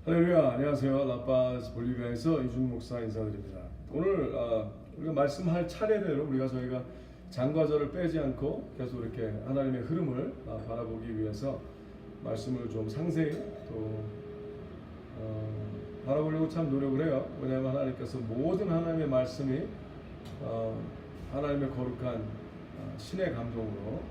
할렐루야, 안녕하세요. 라파스 볼리비아에서 이준 목사 인사드립니다. 오늘 우리가 말씀할 차례대로 저희가 장과절을 빼지 않고 계속 이렇게 하나님의 흐름을 바라보기 위해서 말씀을 좀 상세히 또 바라보려고 참 노력을 해요. 왜냐하면 하나님께서 모든 하나님의 말씀이 하나님의 거룩한 신의 감동으로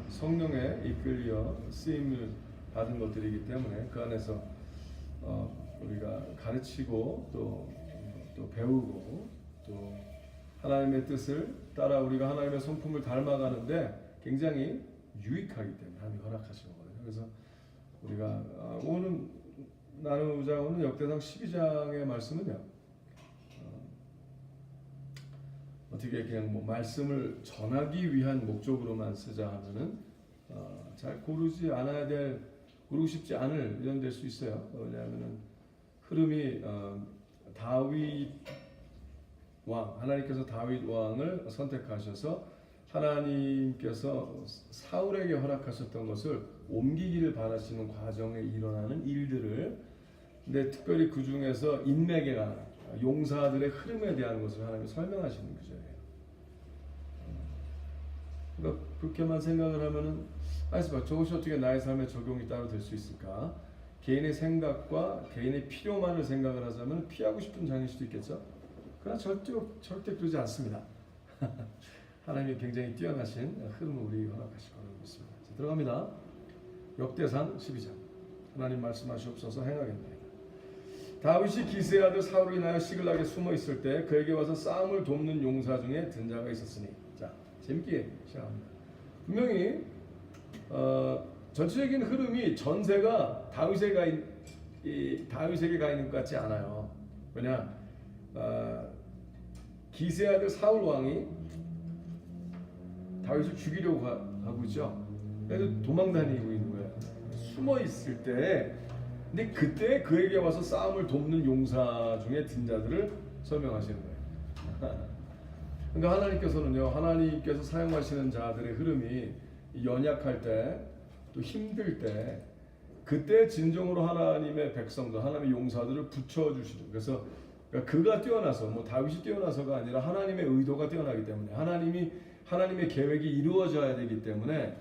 성령에 이끌려 쓰임을 받은 것들이기 때문에 그 안에서 우리가 가르치고 또 배우고 또 하나님의 뜻을 따라 우리가 하나님의 성품을 닮아가는데 굉장히 유익하기 때문에 하나님이 허락하시는 거거든요. 그래서 우리가 오늘 나누고자 하는 역대상 12장의 말씀은요, 어떻게 그냥 말씀을 전하기 위한 목적으로만 쓰자 하면은 잘 고르고 싶지 않을 이런 될 수 있어요. 왜냐하면은 흐름이 다윗 왕, 하나님께서 다윗 왕을 선택하셔서 하나님께서 사울에게 허락하셨던 것을 옮기기를 바라시는 과정에 일어나는 일들을, 근데 특별히 그 중에서 인맥에 관한 용사들의 흐름에 대한 것을 하나님이 설명하시는 구절이에요. 그러니까 그렇게만 생각을 하면은 저것이 어떻게 나의 삶에 적용이 따로 될 수 있을까? 개인의 생각과 개인의 필요만을 생각을 하자면 피하고 싶은 장일 수도 있겠죠. 그러나 절대 그러지 않습니다. 하나님이 굉장히 뛰어나신 흐름을 우리 허락하실 거라고 믿습니다. 자, 들어갑니다. 역대상 12장. 하나님 말씀하시옵소서. 행하겠나이다. 다윗이 기스의 아들 사울을 인하여 시글락에 숨어 있을 때 그에게 와서 싸움을 돕는 용사 중에 든 자가 있었으니. 자, 재밌게 시작합니다. 분명히 전체적인 흐름이 전세가 다윗에게 가 있는 것 같지 않아요. 왜냐, 기스의 아들 사울 왕이 다윗을 죽이려고 하고 있죠. 그래서 도망 다니고 있는 거예요. 숨어 있을 때, 근데 그때 그에게 와서 싸움을 돕는 용사 중에 든 자들을 설명하시는 거예요. 그러니까 하나님께서는요, 하나님께서 사용하시는 자들의 흐름이 연약할 때, 또 힘들 때, 그때 진정으로 하나님의 백성들, 하나님의 용사들을 붙여주시죠. 그래서 그가 뛰어나서, 다윗이 뛰어나서가 아니라 하나님의 의도가 뛰어나기 때문에, 하나님의 계획이 이루어져야 되기 때문에,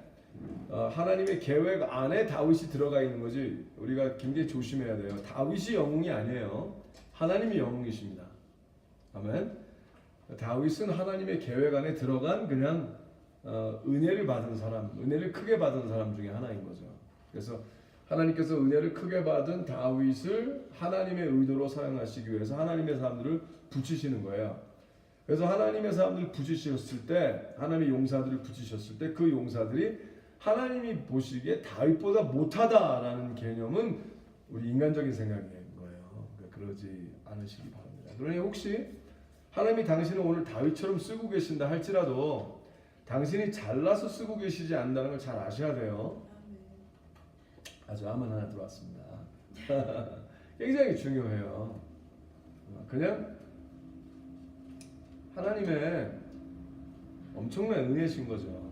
하나님의 계획 안에 다윗이 들어가 있는 거지. 우리가 굉장히 조심해야 돼요. 다윗이 영웅이 아니에요. 하나님이 영웅이십니다. 아멘. 다윗은 하나님의 계획 안에 들어간 그냥 은혜를 받은 사람, 은혜를 크게 받은 사람 중에 하나인 거죠. 그래서 하나님께서 은혜를 크게 받은 다윗을 하나님의 의도로 사용하시기 위해서 하나님의 사람들을 붙이시는 거예요. 그래서 하나님의 사람들을 붙이셨을 때, 하나님의 용사들을 붙이셨을 때 그 용사들이 하나님이 보시기에 다윗보다 못하다라는 개념은 우리 인간적인 생각인 거예요. 그러니까 그러지 않으시기 바랍니다. 그러니 혹시 하나님이 당신을 오늘 다윗처럼 쓰고 계신다 할지라도 당신이 잘나서 쓰고 계시지 않는다는 걸 잘 아셔야 돼요. 아주 아멘 하나 들어왔습니다. 굉장히 중요해요. 그냥 하나님의 엄청난 은혜신 거죠.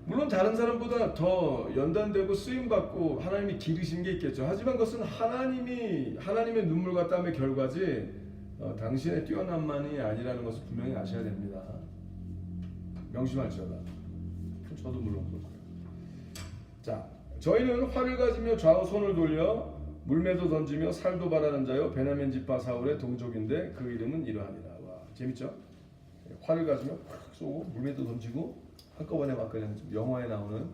물론 다른 사람보다 더 연단되고 쓰임받고 하나님이 기르신 게 있겠죠. 하지만 그것은 하나님의 눈물과 땀의 결과지 당신의 뛰어남만이 아니라는 것을 분명히 아셔야 됩니다. 명심할지어다. 저도 물론 그렇고요. 자, 저희는 활을 가지며 좌우 손을 돌려 물매도 던지며 살도 바라는 자요 베냐민 지파 사울의 동족인데 그 이름은 이러하니라. 와, 재밌죠? 활을 가지며 팍 쏘고 물매도 던지고 한꺼번에 막 그냥 영화에 나오는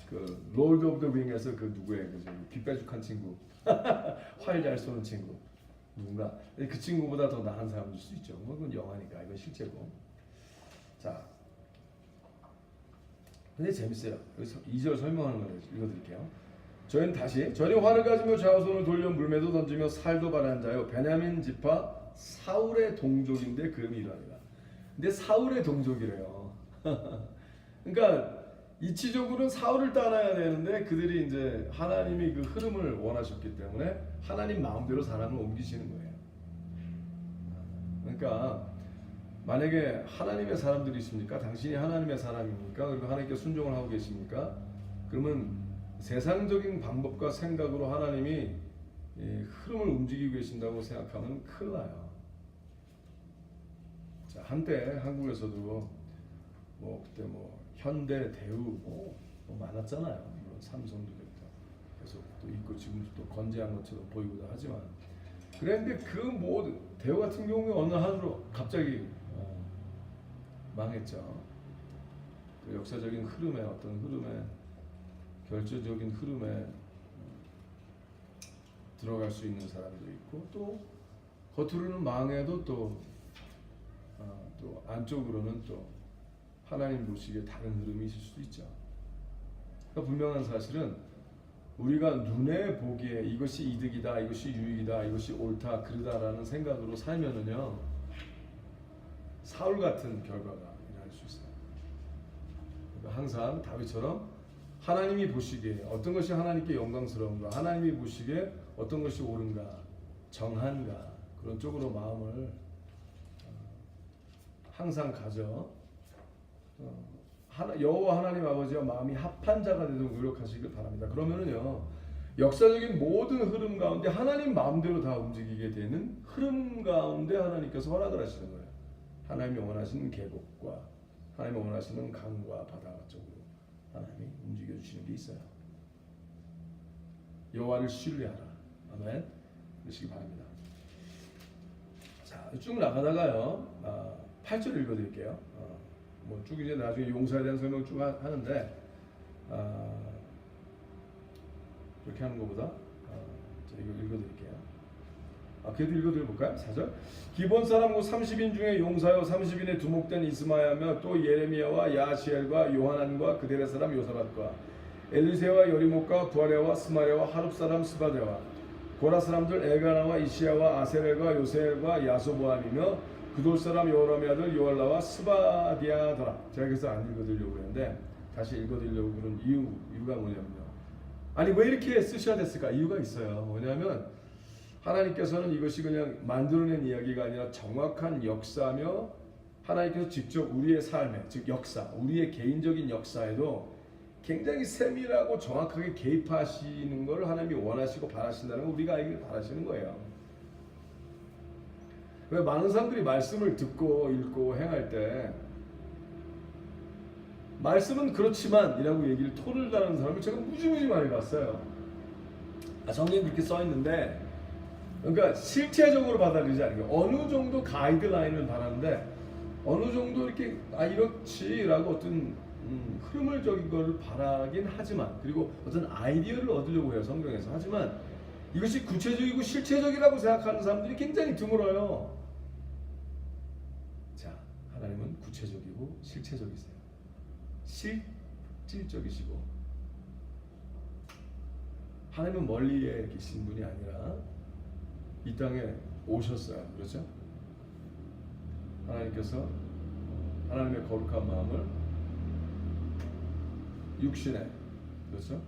그 롤드 오브 더 링에서 그 누구예요? 귀 빼죽한 친구. 활 잘 쏘는 친구. 누군가 그 친구보다 더 나은 사람일 수 있죠. 그건 영화니까 이건 실제고. 자, 근데 재밌어요. 여기서 2절 설명하는 걸 읽어드릴게요. 저희는 활을 가지며 좌우손을 돌려 물매도 던지며 살도 바라는 자요 베냐민 지파 사울의 동족인데 그 이름이 이러하니라. 근데 사울의 동족이래요. 그러니까 이치적으로는 사울을 따라야 되는데 그들이 이제 하나님이 그 흐름을 원하셨기 때문에 하나님 마음대로 사람을 옮기시는 거예요. 그러니까 만약에 하나님의 사람들이십니까? 당신이 하나님의 사람입니까? 그리고 하나님께 순종을 하고 계십니까? 그러면 세상적인 방법과 생각으로 하나님이 흐름을 움직이고 계신다고 생각하면 큰일 나요. 자, 한때 한국에서도 뭐 그때 뭐 현대, 대우 뭐 많았잖아요. 물론 삼성도 계속 또 있고 지금도 또 건재한 것처럼 보이기도 하지만 그런데 그 모든 대우 같은 경우에 어느 하루로 갑자기 망했죠. 그 역사적인 흐름에 어떤 흐름에 결정적인 흐름에 들어갈 수 있는 사람도 있고 또 겉으로는 망해도 또 안쪽으로는 또 하나님 보시기에 다른 흐름이 있을 수 있죠. 그러니까 분명한 사실은 우리가 눈에 보기에 이것이 이득이다, 이것이 유익이다, 이것이 옳다, 그르다라는 생각으로 살면은요 사울 같은 결과가 일어날 수 있어요. 그러니까 항상 다윗처럼 하나님이 보시기에 어떤 것이 하나님께 영광스러운가, 하나님이 보시기에 어떤 것이 옳은가, 정한가 그런 쪽으로 마음을 항상 가져 여호와 하나님 아버지와 마음이 합한 자가 되도록 노력하시길 바랍니다. 그러면은요 역사적인 모든 흐름 가운데 하나님 마음대로 다 움직이게 되는 흐름 가운데 하나님께서 허락을 하시는 거예요. 하나님이 원하시는 계곡과 하나님이 원하시는 강과 바다 쪽으로 하나님이 움직여 주시는 게 있어요. 여호와를 신뢰하라. 아멘. 그러시기 바랍니다. 자, 쭉 나가다가요 8절 읽어드릴게요. 뭐 쭉 이제 나중에 용사에 대한 설명 쭉 하는데 그렇게 하는 것보다 이거 읽어드릴게요. 그래도 읽어드려볼까요? 4절. 기본 사람 30인 중에 용사여 30인에 두목된 이스마야며 또 예레미야와 야시엘과 요하난과 그델의 사람 요사밧과 엘리세와 여리목과 부아레와 스마레와 하룹 사람 스바데와 고라 사람들 엘가나와 이시야와 아세렐과 요세엘과 야소보암이며 그돌 사람 요람의 아들 요알라와 스바디아더라. 제가 그래서 안 읽어드리려고 했는데 다시 읽어드리려고 그런 이유가 뭐냐면요. 아니 왜 이렇게 쓰셔야 됐을까? 이유가 있어요. 뭐냐면 하나님께서는 이것이 그냥 만들어낸 이야기가 아니라 정확한 역사며 하나님께서 직접 우리의 삶에 즉 역사, 우리의 개인적인 역사에도 굉장히 세밀하고 정확하게 개입하시는 걸 하나님이 원하시고 바라신다는 걸 우리가 알기를 바라시는 거예요. 왜 많은 사람들이 말씀을 듣고 읽고 행할 때 말씀은 그렇지만 이라고 얘기를 토를 다는 사람을 제가 무지무지 많이 봤어요. 성경에 그렇게 써 있는데 그러니까 실체적으로 받아들이지 않는 게 어느 정도 가이드라인을 바라는데 어느 정도 이렇게 이렇지라고 어떤 흐름을적인 거를 바라긴 하지만 그리고 어떤 아이디어를 얻으려고 해요. 성경에서. 하지만 이것이 구체적이고 실체적이라고 생각하는 사람들이 굉장히 드물어요. 자, 하나님은 구체적이고 실체적이세요. 실질적이시고 하나님은 멀리에 계신 분이 아니라 이 땅에 오셨어요. 그렇죠? 하나님께서 하나님의 거룩한 마음을 육신에 그렇죠?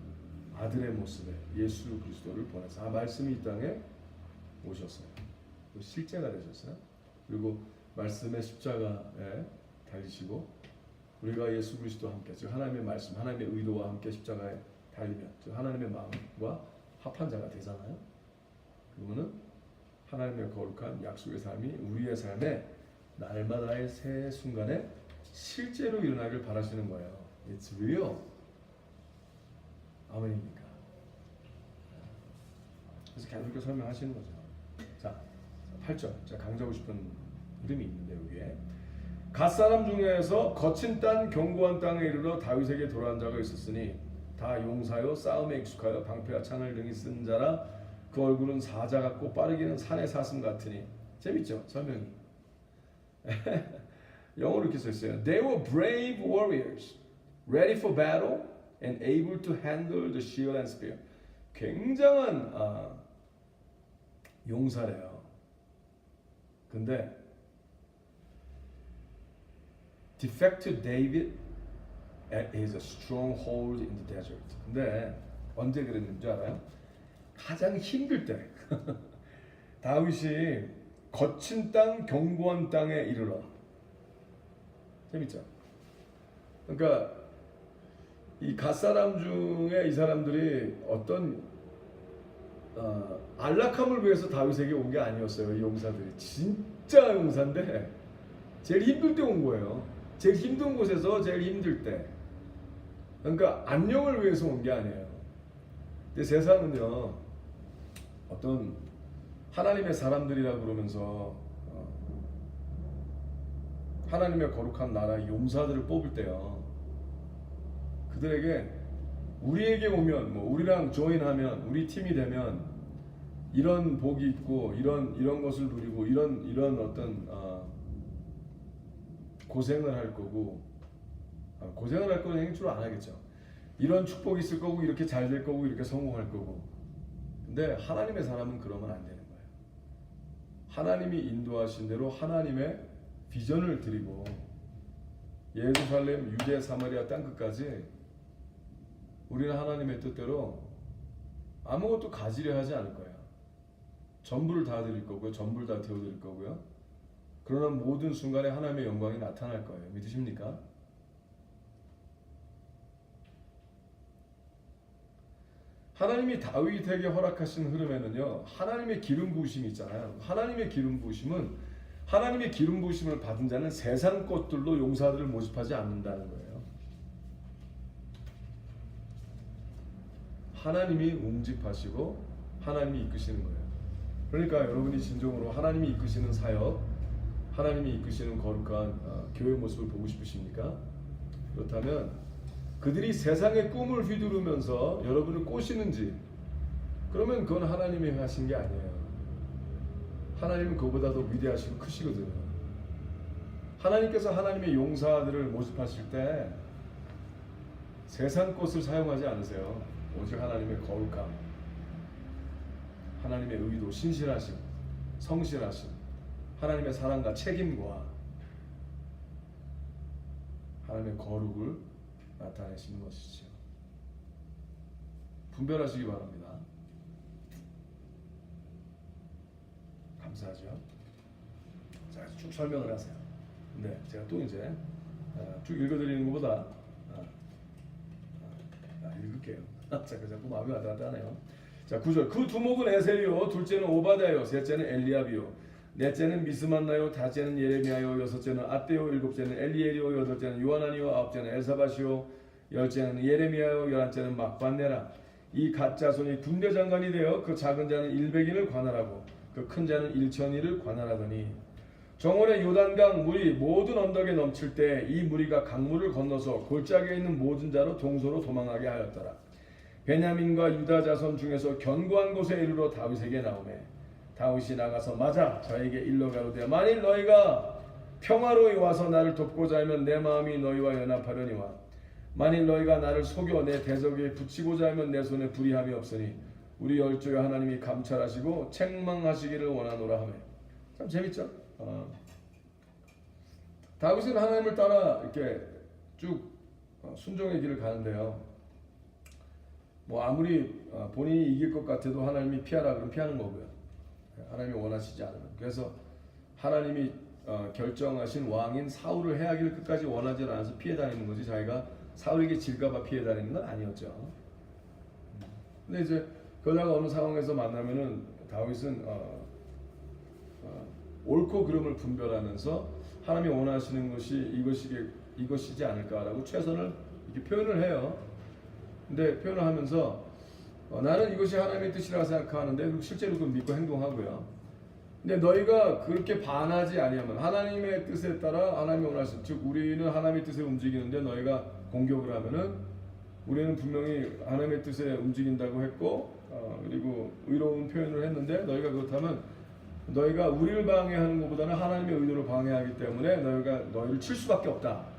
아들의 모습에 예수 그리스도를 보내서 말씀이 이 땅에 오셨어요. 실제가 되셨어요. 그리고 말씀의 십자가에 달리시고 우리가 예수 그리스도와 함께 즉 하나님의 말씀, 하나님의 의도와 함께 십자가에 달리면 즉 하나님의 마음과 합한 자가 되잖아요. 그러면은 하나님의 거룩한 약속의 삶이 우리의 삶에 날마다의 새 순간에 실제로 일어나길 바라시는 거예요. It's real. 아멘입니까? 그래서 계속 설명하시는 거죠. 자, 8절. 제가 강조하고 싶은 이름이 있는데 여기에 갓 사람 중에서 거친 땅 견고한 땅에 이르러 다윗에게 돌아온 자가 있었으니 다 용사요 싸움에 익숙하여 방패와 창을 능히 쓴 자라 그 얼굴은 사자 같고 빠르기는 산의 사슴 같으니 재밌죠? 설명이 영어로 이렇게 써 있어요. They were brave warriors, ready for battle and able to handle the shield and spear. 굉장한 용사래요. 근데 defected David is a stronghold in the desert. 근데 언제 그랬는지 줄 알아요? 가장 힘들 때 다윗이 거친 땅 견고한 땅에 이르러 재밌죠? 그러니까 이 갓사람 중에 이 사람들이 어떤 안락함을 위해서 다윗에게 온 게 아니었어요. 이 용사들이 진짜 용사인데 제일 힘들 때 온 거예요. 제일 힘든 곳에서 제일 힘들 때. 그러니까 안녕을 위해서 온 게 아니에요. 근데 세상은요, 어떤 하나님의 사람들이라 그러면서 하나님의 거룩한 나라 용사들을 뽑을 때요, 그들에게 우리에게 오면, 뭐 우리랑 조인하면, 우리 팀이 되면 이런 복이 있고 이런 것을 누리고 이런 어떤 고생을 할 거고, 고생을 할 거는 행주로 안 하겠죠. 이런 축복이 있을 거고, 이렇게 잘 될 거고, 이렇게 성공할 거고. 근데 하나님의 사람은 그러면 안 되는 거예요. 하나님이 인도하신 대로 하나님의 비전을 드리고, 예루살렘, 유대, 사마리아 땅끝까지 우리는 하나님의 뜻대로 아무것도 가지려 하지 않을 거예요. 전부를 다 드릴 거고요. 전부를 다 태워드릴 거고요. 그러나 모든 순간에 하나님의 영광이 나타날 거예요. 믿으십니까? 하나님이 다윗에게 허락하신 흐름에는요, 하나님의 기름 부으심이 있잖아요. 하나님의 기름 부으심을 받은 자는 세상 것들로 용사들을 모집하지 않는다는 거예요. 하나님이 응집하시고 하나님이 이끄시는 거예요. 그러니까 여러분이 진정으로 하나님이 이끄시는 사역, 하나님이 이끄시는 거룩한 교회 모습을 보고 싶으십니까? 그렇다면 그들이 세상의 꿈을 휘두르면서 여러분을 꼬시는지, 그러면 그건 하나님이 하신 게 아니에요. 하나님은 그보다 더 위대하시고 크시거든요. 하나님께서 하나님의 용사들을 모집하실 때 세상 것을 사용하지 않으세요. 오직 하나님의 거룩함, 하나님의 의도, 신실하심, 성실하심, 하나님의 사랑과 책임과 하나님의 거룩을 나타내시는 것이죠. 분별하시기 바랍니다. 감사하죠. 자, 쭉 설명을 하세요. 네, 제가 또 이제 쭉 읽어드리는 것보다 읽을게요. 자꾸 마음이 왔다 갔다 하네요. 자, 9절. 그 두목은 에셀이요, 둘째는 오바다요, 셋째는 엘리압이요, 넷째는 미스만나요, 다째는 예레미야요, 여섯째는 아떼요, 일곱째는 엘리엘이요, 여덟째는 요하나니요, 아홉째는 엘사바시요, 열째는 예레미야요, 열한째는 막반네라. 이 갓자손이 군대 장관이 되어 그 작은 자는 100인을 관할하고 그 큰 자는 1000인을 관할하더니, 정원의 요단강 물이 모든 언덕에 넘칠 때 이 무리가 강물을 건너서 골짜기에 있는 모든 자로 동서로 도망하게 하였더라. 베냐민과 유다 자손 중에서 견고한 곳에 이르러 다윗에게 나오매 다윗이 나가서 맞아 저에게 일러 가로되, 만일 너희가 평화로이 와서 나를 돕고자 하면 내 마음이 너희와 연합하려니와, 만일 너희가 나를 속여 내 대적에 붙이고자 하면 내 손에 불의함이 없으니 우리 열조의 하나님이 감찰하시고 책망하시기를 원하노라 하매. 참 재밌죠? 다윗은 하나님을 따라 이렇게 쭉 순종의 길을 가는데요, 뭐 아무리 본인이 이길 것 같아도 하나님이 피하라 그러면 피하는 거고요. 하나님이 원하시지 않으면. 그래서 하나님이 결정하신 왕인 사울을 해하기를 끝까지 원하지 않아서 피해 다니는 거지, 자기가 사울에게 질까봐 피해 다니는 건 아니었죠. 근데 이제 그러다가 어느 상황에서 만나면은 다윗은 옳고 그름을 분별하면서 하나님이 원하시는 것이 이것이지 않을까라고 최선을 이렇게 표현을 해요. 근데 표현을 하면서 나는 이것이 하나님의 뜻이라고 생각하는데 실제로 그걸 믿고 행동하고요. 근데 너희가 그렇게 반하지 아니하면, 하나님의 뜻에 따라 하나님이 원하신, 즉 우리는 하나님의 뜻에 움직이는데 너희가 공격을 하면은 우리는 분명히 하나님의 뜻에 움직인다고 했고 그리고 의로운 표현을 했는데, 너희가 그렇다면 너희가 우리를 방해하는 것보다는 하나님의 의도를 방해하기 때문에 너희를 칠 수밖에 없다.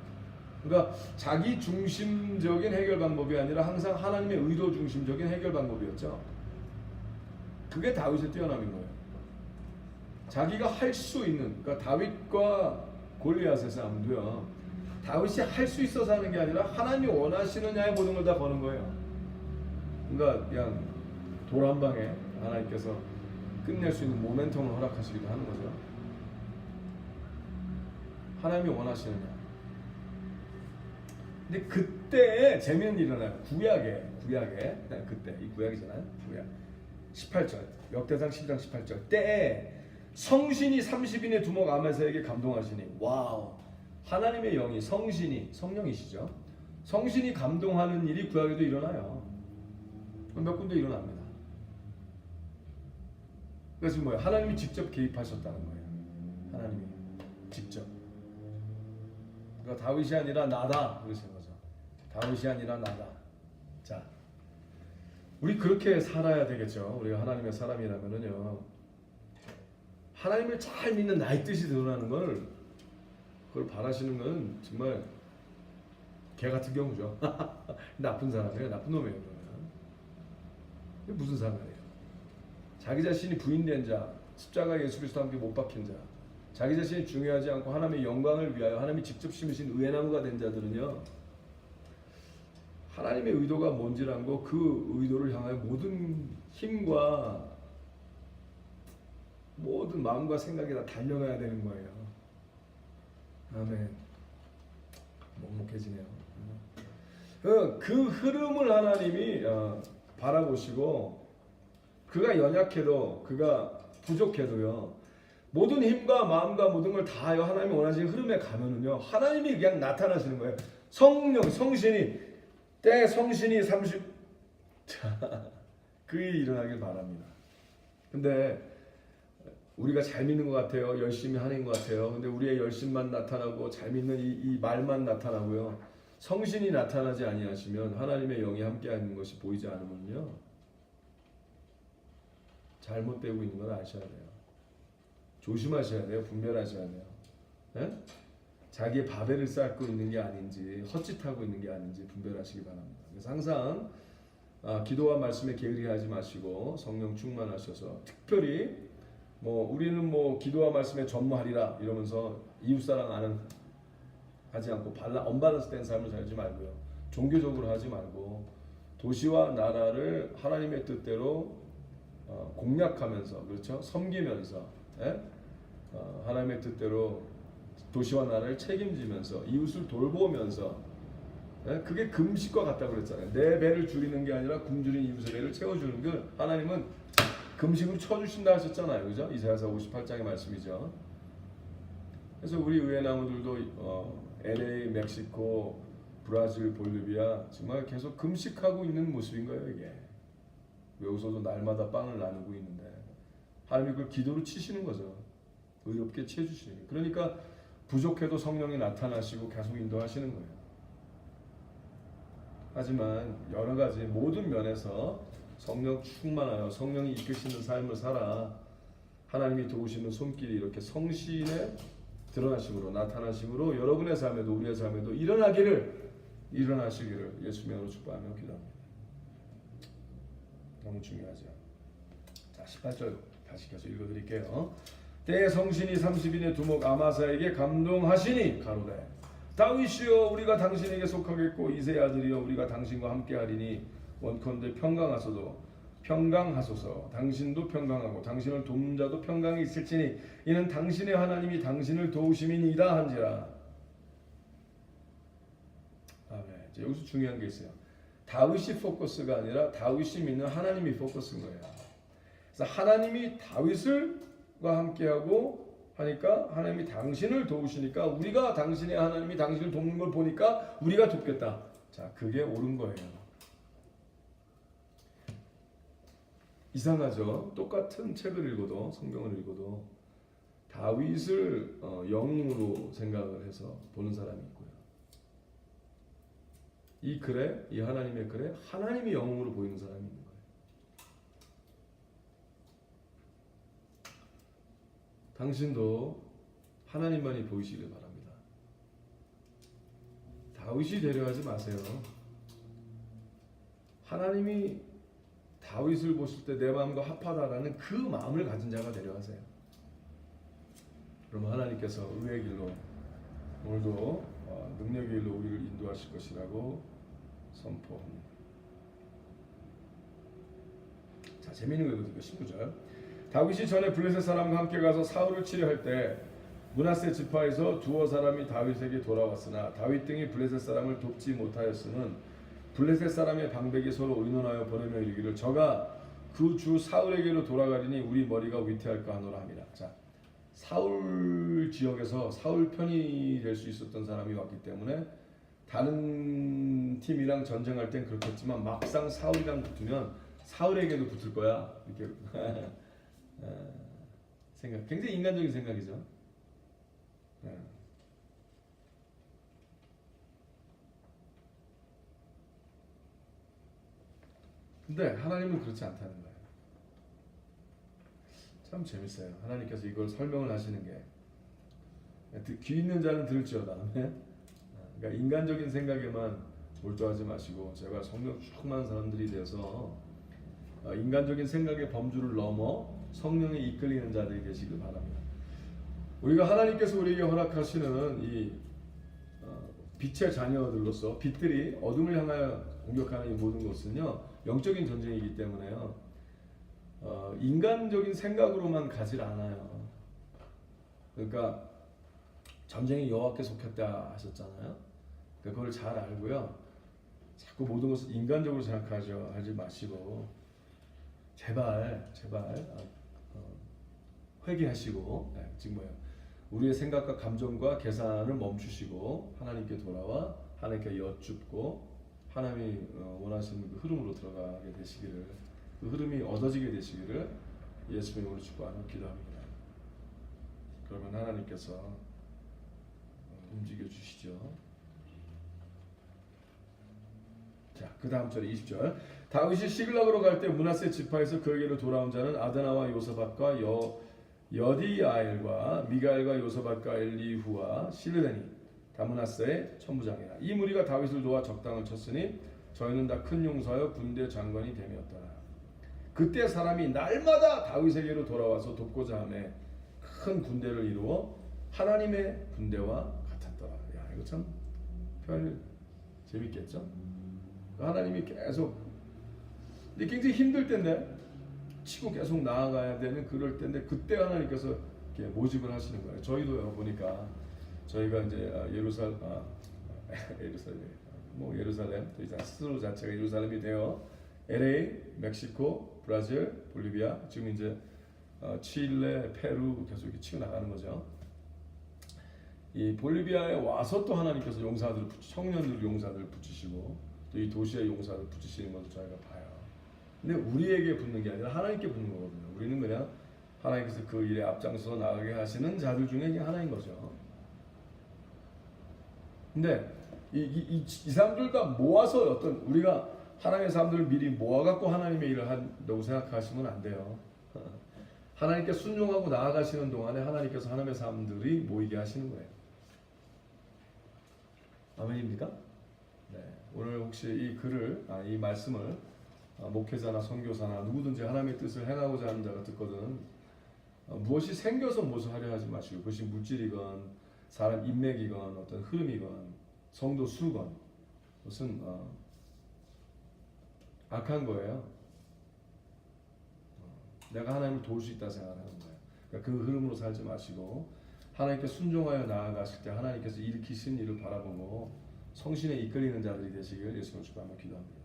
그러니까 자기 중심적인 해결 방법이 아니라 항상 하나님의 의도 중심적인 해결 방법이었죠. 그게 다윗의 뛰어남인 거예요. 자기가 할 수 있는, 그러니까 다윗과 골리앗의 싸움도요, 다윗이 할 수 있어서 하는 게 아니라 하나님이 원하시느냐에 모든 걸 다 거는 거예요. 그러니까 그냥 돌 한 방에 하나님께서 끝낼 수 있는 모멘텀을 허락하시기도 하는 거죠. 하나님이 원하시느냐. 근데 그때 재미는 일어나요. 구약에 그때 이 구약이잖아요. 구약 18절 역대상 10장 18절 때에 성신이 30인의 두목 아마사에게 감동하시니 와우 하나님의 영이 성신이 성령이시죠. 성신이 감동하는 일이 구약에도 일어나요. 몇 군데 일어납니다. 그래서 뭐예요? 하나님이 직접 개입하셨다는 거예요. 하나님이 직접. 그러니까 다윗이 아니라 나다 그러신 거죠. 다윗이 아니라 나다. 자, 우리 그렇게 살아야 되겠죠. 우리가 하나님의 사람이라면은요. 하나님을 잘 믿는 나의 뜻이 드러나는 걸 그걸 바라시는 건 정말 개 같은 경우죠. 나쁜 사람이에요. 나쁜 놈이에요. 그러면. 이게 무슨 상관이에요? 자기 자신이 부인된 자, 십자가 예수 그리스도 함께 못 박힌 자, 자기 자신이 중요하지 않고 하나님의 영광을 위하여 하나님이 직접 심으신 의나무가 된 자들은요. 하나님의 의도가 뭔지란 거 그 의도를 향하여 모든 힘과 모든 마음과 생각이 다 달려가야 되는 거예요. 아멘. 먹먹해지네요. 그 흐름을 하나님이 바라보시고 그가 연약해도 그가 부족해도요. 모든 힘과 마음과 모든 걸 다하여 하나님이 원하시는 흐름에 가면은요. 하나님이 그냥 나타나시는 거예요. 성령, 성신이 때 성신이 30 그 일이 일어나길 바랍니다. 근데 우리가 잘 믿는 것 같아요. 열심히 하는 것 같아요. 근데 우리의 열심만 나타나고 잘 믿는 이 말만 나타나고요. 성신이 나타나지 아니하시면 하나님의 영이 함께하는 것이 보이지 않으면요. 잘못되고 있는 걸 아셔야 돼요. 조심하셔야 돼요. 분별하셔야 돼요. 네? 자기의 바벨을 쌓고 있는 게 아닌지 헛짓하고 있는 게 아닌지 분별하시기 바랍니다. 그래서 항상 기도와 말씀에 게으리하지 마시고 성령 충만하셔서 특별히 우리는 기도와 말씀에 전무하리라 이러면서 이웃사랑 하지 않고 언밸런스된 삶을 살지 말고요. 종교적으로 하지 말고 도시와 나라를 하나님의 뜻대로 공략하면서 그렇죠? 섬기면서 하나님의 뜻대로 도시와 나라를 책임지면서 이웃을 돌보면서 그게 금식과 같다고 그랬잖아요. 내 배를 줄이는 게 아니라 굶주린 이웃의 배를 채워주는 게 하나님은 금식으로 쳐주신다 하셨잖아요. 그죠? 이사야서 58장의 말씀이죠. 그래서 우리 의회 나무들도 LA, 멕시코, 브라질, 볼리비아 정말 계속 금식하고 있는 모습인 거예요. 이게. 여기서도 날마다 빵을 나누고 있는데 하나님이 그걸 기도로 치시는 거죠. 의롭게 치해주시는 거예요. 그러니까 부족해도 성령이 나타나시고 계속 인도하시는 거예요. 하지만 여러 가지 모든 면에서 성령 충만하여 성령이 이끄시는 삶을 살아 하나님이 도우시는 손길이 이렇게 성신의 드러나심으로 나타나심으로 여러분의 삶에도 우리의 삶에도 일어나시기를 예수 이름으로 축복하며 기도합니다. 너무 중요하죠. 자, 18절 다시 계속 읽어드릴게요. 때에 성신이 30인의 두목 아마사에게 감동하시니 가로되 다윗이여 우리가 당신에게 속하겠고 이새의 아들이여 우리가 당신과 함께하리니 원컨대 평강하소서. 당신도 평강하고 당신을 돕는 자도 평강이 있을지니 이는 당신의 하나님이 당신을 도우심이니이다 한지라. 아멘. 여기서 중요한 게 있어요. 다윗이 포커스가 아니라 다윗이 믿는 하나님이 포커스인 거예요. 그래서 하나님이 다윗과 함께하고 하니까 하나님이 당신을 도우시니까 우리가 당신의 하나님이 당신을 돕는 걸 보니까 우리가 돕겠다. 자, 그게 옳은 거예요. 이상하죠? 똑같은 책을 읽어도 성경을 읽어도 다윗을 영으로 생각을 해서 보는 사람이 있고요. 이 글에 이 하나님의 글에 하나님이 영으로 보이는 사람이 있는 거예요. 당신도 하나님만이 보이시길 바랍니다. 다윗이 되려 하지 마세요. 하나님이 다윗을 보실 때 내 마음과 합하다라는 그 마음을 가진 자가 되려 하세요. 그럼 하나님께서 의의 길로 오늘도 능력의 길로 우리를 인도하실 것이라고 선포합니다. 자, 재미있는 거 읽어드릴게요. 19절. 다윗이 전에 블레셋 사람과 함께 가서 사울을 치려 할 때 므낫세 지파에서 두어 사람이 다윗에게 돌아왔으나 다윗 등이 블레셋 사람을 돕지 못하였음은 블레셋 사람의 방백이 서로 의논하여 보내며 이르기를 저가 그 주 사울에게로 돌아가리니 우리 머리가 위태할까 하노라 함이라. 자, 사울 지역에서 사울 편이 될 수 있었던 사람이 왔기 때문에 다른 팀이랑 전쟁할 땐 그렇겠지만 막상 사울이랑 붙으면 사울에게도 붙을 거야 이렇게 생각. 굉장히 인간적인 생각이죠. 근데 하나님은 그렇지 않다는 거예요. 참 재밌어요. 하나님께서 이걸 설명을 하시는 게 귀 있는 자는 들을지어다. 그러니까 인간적인 생각에만 몰두하지 마시고 제발 성령 충만한 사람들이 돼서 인간적인 생각의 범주를 넘어 성령에 이끌리는 자들이 되시길 바랍니다. 우리가 하나님께서 우리에게 허락하시는 이 빛의 자녀들로서 빛들이 어둠을 향하여 공격하는 이 모든 것은요 영적인 전쟁이기 때문에요 인간적인 생각으로만 가질 않아요. 그러니까 전쟁이 여호와께 속했다 하셨잖아요. 그걸 잘 알고요. 자꾸 모든 것을 인간적으로 생각하지 마시고 제발 회개하시고 지금 뭐예요? 우리의 생각과 감정과 계산을 멈추시고 하나님께 돌아와 하나님께 여쭙고 하나님이 원하시는 그 흐름으로 들어가게 되시기를 그 흐름이 얻어지게 되시기를 예수님의 이름으로 축복하며 기도합니다. 그러면 하나님께서 움직여 주시죠. 자, 그 다음 절에 20절. 다윗이 시글락으로 갈 때 므낫세 지파에서 그에게로 돌아온 자는 아드나와 요사박과 여디아엘과 미가엘과 요사박과 엘리후와 실르데니 다 므낫세의 천부장이라. 이 무리가 다윗을 도와 적당을 쳤으니 저희는 다 큰 용사여 군대 장관이 됨이었더라. 그때 사람이 날마다 다윗에게로 돌아와서 돕고자 하며 큰 군대를 이루어 하나님의 군대와 같았더라. 야, 이거 참 표현이 재밌겠죠? 하나님이 계속 근데 굉장히 힘들 때인데 치고 계속 나아가야 되는 그럴 때인데 그때 하나님께서 이렇게 모집을 하시는 거예요. 저희도요 보니까 저희가 이제 예루살렘 또 이제 스스로 자체가 예루살렘이 되어 LA, 멕시코, 브라질, 볼리비아 지금 이제 칠레, 페루 계속 이렇게 치고 나가는 거죠. 이 볼리비아에 와서 또 하나님께서 용사들을 청년들 용사들을 붙이시고 또 이 도시의 용사를 붙이시는 것을 저희가 봐요. 근데 우리에게 붙는 게 아니라 하나님께 붙는 거거든요. 우리는 그냥 하나님께서 그 일에 앞장서서 나가게 하시는 자들 중에 이게 하나인 거죠. 근데 이 사람들 다 모아서 어떤 우리가 하나님의 사람들을 미리 모아갖고 하나님의 일을 한다고 생각하시면 안 돼요. 하나님께 순종하고 나아가시는 동안에 하나님께서 하나님의 사람들이 모이게 하시는 거예요. 아멘입니까? 네. 오늘 혹시 이 글을, 이 말씀을 목회자나 선교사나 누구든지 하나님의 뜻을 행하고자 하는 자가 듣거든 무엇이 생겨서 무엇을 하려 하지 마시고 그것이 물질이건 사람 인맥이건 어떤 흐름이건 성도 수건 무슨 악한 거예요. 내가 하나님을 도울 수 있다 생각하는 거예요. 그러니까 그 흐름으로 살지 마시고 하나님께 순종하여 나아가실 때 하나님께서 일으키신 일을 바라보고 성신에 이끌리는 자들이 되시길 예수님을 축복하며 기도합니다.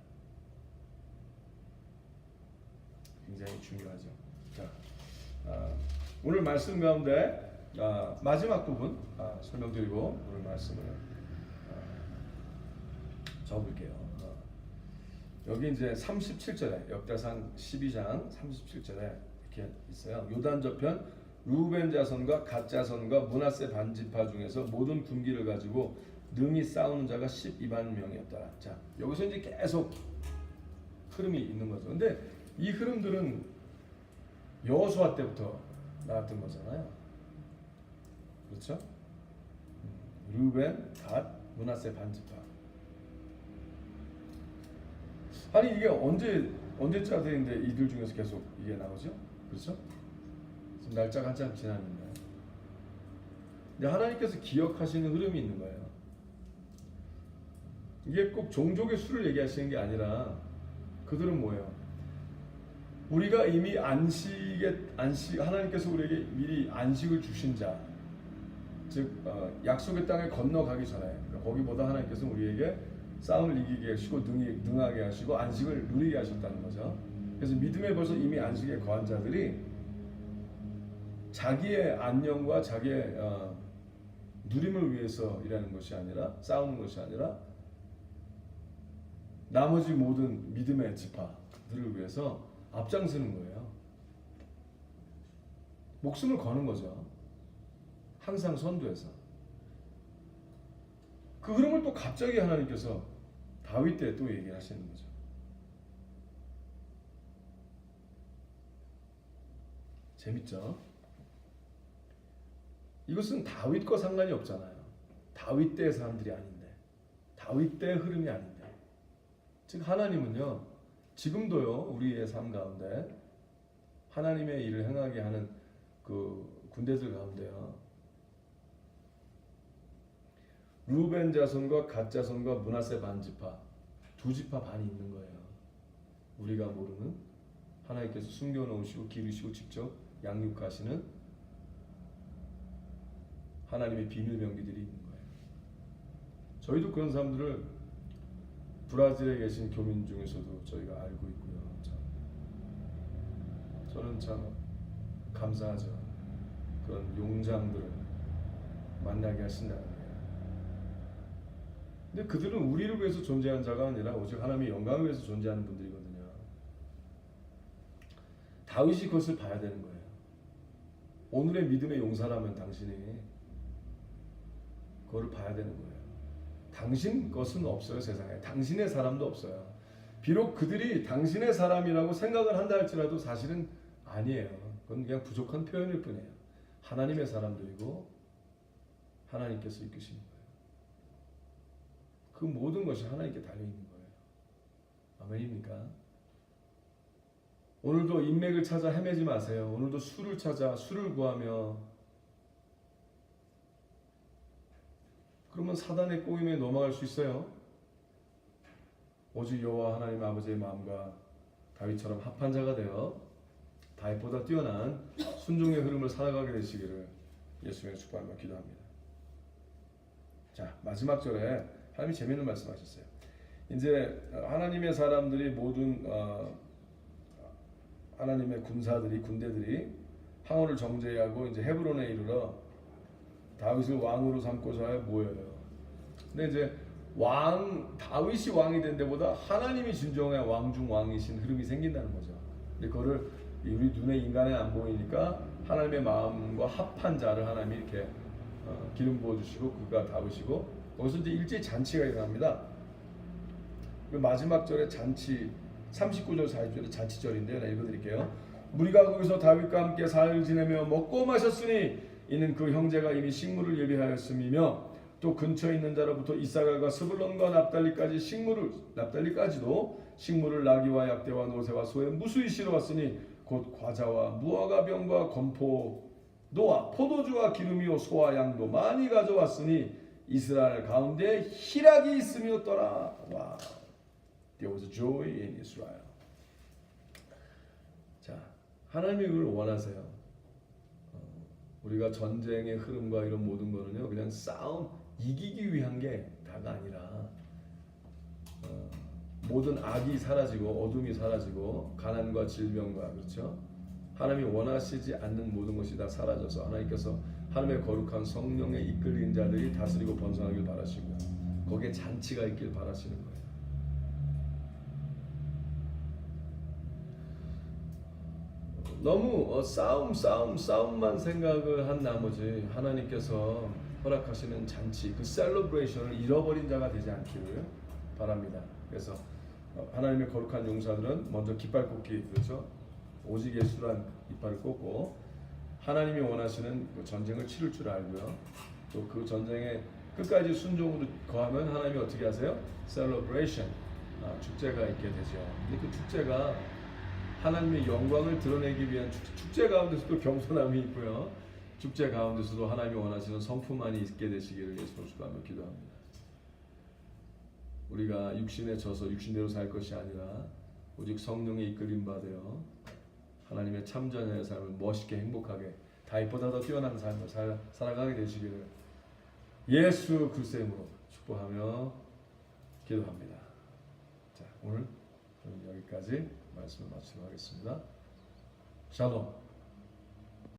굉장히 중요하죠. 자, 오늘 말씀 가운데 마지막 부분 설명드리고 오늘 말씀을 적을게요. 여기 이제 37절에 역대상 12장 37절에 이렇게 있어요. 요단 저편 루벤 자손과 갓 자손과 므낫세 반지파 중에서 모든 군기를 가지고 능히 싸우는 자가 12만 명이었더라. 자, 여기서 이제 계속 흐름이 있는 거죠. 근데 이 흐름들은 여호수아 때부터 나왔던 거잖아요. 그렇죠? 루벤, 갓, 므낫세 반지파. 아니 이게 언제짜리인데 이들 중에서 계속 이게 나오죠? 그렇죠? 지금 날짜가 한참 지났는데. 근데 하나님께서 기억하시는 흐름이 있는 거예요. 이게 꼭 종족의 수를 얘기하시는 게 아니라 그들은 뭐예요? 우리가 이미 하나님께서 우리에게 미리 안식을 주신 자, 즉 약속의 땅에 건너가기 전에 그러니까 거기보다 하나님께서는 우리에게 싸움을 이기게 하시고 능하게 하시고 안식을 누리게 하셨다는 거죠. 그래서 믿음에 벌써 이미 안식에 거한 자들이 자기의 안녕과 자기의 누림을 위해서 일하는 것이 아니라 싸우는 것이 아니라 나머지 모든 믿음의 지파들을 위해서 앞장서는 거예요. 목숨을 거는 거죠. 항상 선두에서. 그 흐름을 또 갑자기 하나님께서 다윗 때 또 얘기하시는 거죠. 재밌죠? 이것은 다윗과 상관이 없잖아요. 다윗 때의 사람들이 아닌데, 다윗 때의 흐름이 아닌데. 즉 하나님은요, 지금도요 우리의 삶 가운데 하나님의 일을 행하게 하는 그 군대들 가운데요, 루벤 자손과 갓 자손과 므낫세 반지파 두 지파 반이 있는 거예요. 우리가 모르는 하나님께서 숨겨놓으시고 기르시고 직접 양육하시는 하나님의 비밀 명기들이 있는 거예요. 저희도 그런 사람들을 브라질에 계신 교민 중에서도 저희가 알고 있고요. 저는 참 감사하죠. 그런 용장들을 만나게 하신다는 거예요. 근데 그들은 우리를 위해서 존재하는 자가 아니라 오직 하나님의 영광을 위해서 존재하는 분들이거든요. 다윗이 그것을 봐야 되는 거예요. 오늘의 믿음의 용사라면 당신이 그거를 봐야 되는 거예요. 당신 것은 없어요, 세상에. 당신의 사람도 없어요. 비록 그들이 당신의 사람이라고 생각을 한다 할지라도 사실은 아니에요. 그건 그냥 부족한 표현일 뿐이에요. 하나님의 사람들이고 하나님께서 이끄시는 거예요. 그 모든 것이 하나님께 달려있는 거예요. 아멘입니까? 오늘도 인맥을 찾아 헤매지 마세요. 오늘도 술을 찾아 술을 구하며 그러면 사단의 꼬임에 넘어갈 수 있어요. 오직 여호와 하나님 아버지의 마음과 다윗처럼 합한 자가 되어 다윗보다 뛰어난 순종의 흐름을 살아가게 되시기를 예수님의 축복하며 기도합니다. 자, 마지막 절에 하나님이 재미있는 말씀하셨어요. 이제 하나님의 사람들이 모든 하나님의 군대들이 항원을 정죄하고 이제 헤브론에 이르러 다윗을 왕으로 삼고자 하여 모여요. 근데 이제 다윗이 왕이 된 데보다 하나님이 진정의 왕중 왕이신 흐름이 생긴다는 거죠. 근데 그거를 우리 눈에 인간에 안 보이니까 하나님의 마음과 합한 자를 하나님이 이렇게 기름 부어 주시고 그가 다윗이고 거기서 이제 일제히 잔치가 일어납니다. 그 마지막 절에 잔치 39절 40절에 잔치절인데요. 내가 읽어드릴게요. 무리가 거기서 다윗과 함께 사흘 지내며 먹고 마셨으니 이는 그 형제가 이미 식물을 예비하였음이며 또 근처에 있는 자로부터 이사갈과 스불론과 납달리까지도 식물을 나귀와 약대와 노새와 소에 무수히 실어왔으니 곧 과자와 무화과 병과 건포도와 포도주와 기름이요 소와 양도 많이 가져왔으니 이스라엘 가운데 희락이 있음이었더라. 와, there was joy in Israel. 자, 하나님이 그걸 원하세요. 우리가 전쟁의 흐름과 이런 모든 거는요, 그냥 싸움 이기기 위한 게 다가 아니라 모든 악이 사라지고 어둠이 사라지고 가난과 질병과 그렇죠. 하나님이 원하시지 않는 모든 것이 다 사라져서 하나님께서 하나님의 거룩한 성령에 이끌린 자들이 다스리고 번성하길 바라시고요. 거기에 잔치가 있길 바라시는 거예요. 너무 싸움만 생각을 한 나머지 하나님께서 허락하시는 잔치, 그 셀러브레이션을 잃어버린 자가 되지 않기를 바랍니다. 그래서 하나님의 거룩한 용사들은 먼저 깃발 꽂기, 그렇죠? 오직 예수란 깃발을 꽂고 하나님이 원하시는 그 전쟁을 치를 줄 알고요. 또 그 전쟁에 끝까지 순종으로 거하면 하나님이 어떻게 하세요? 셀러브레이션, 축제가 있게 되죠. 근데 그 축제가 하나님의 영광을 드러내기 위한 축제 가운데서도 겸손함이 있고요. 축제 가운데서도 하나님이 원하시는 성품만이 있게 되시기를 예수로 축복하며 기도합니다. 우리가 육신에 져서 육신대로 살 것이 아니라 오직 성령에 이끌림 받아요. 하나님의 참전의 삶을 멋있게 행복하게 다윗보다 더 뛰어난 삶을 살아가게 되시기를 예수 그리스도의 이름으로 축복하며 기도합니다. 자, 오늘 여기까지 말씀을 마치도록 하겠습니다. 샬롬.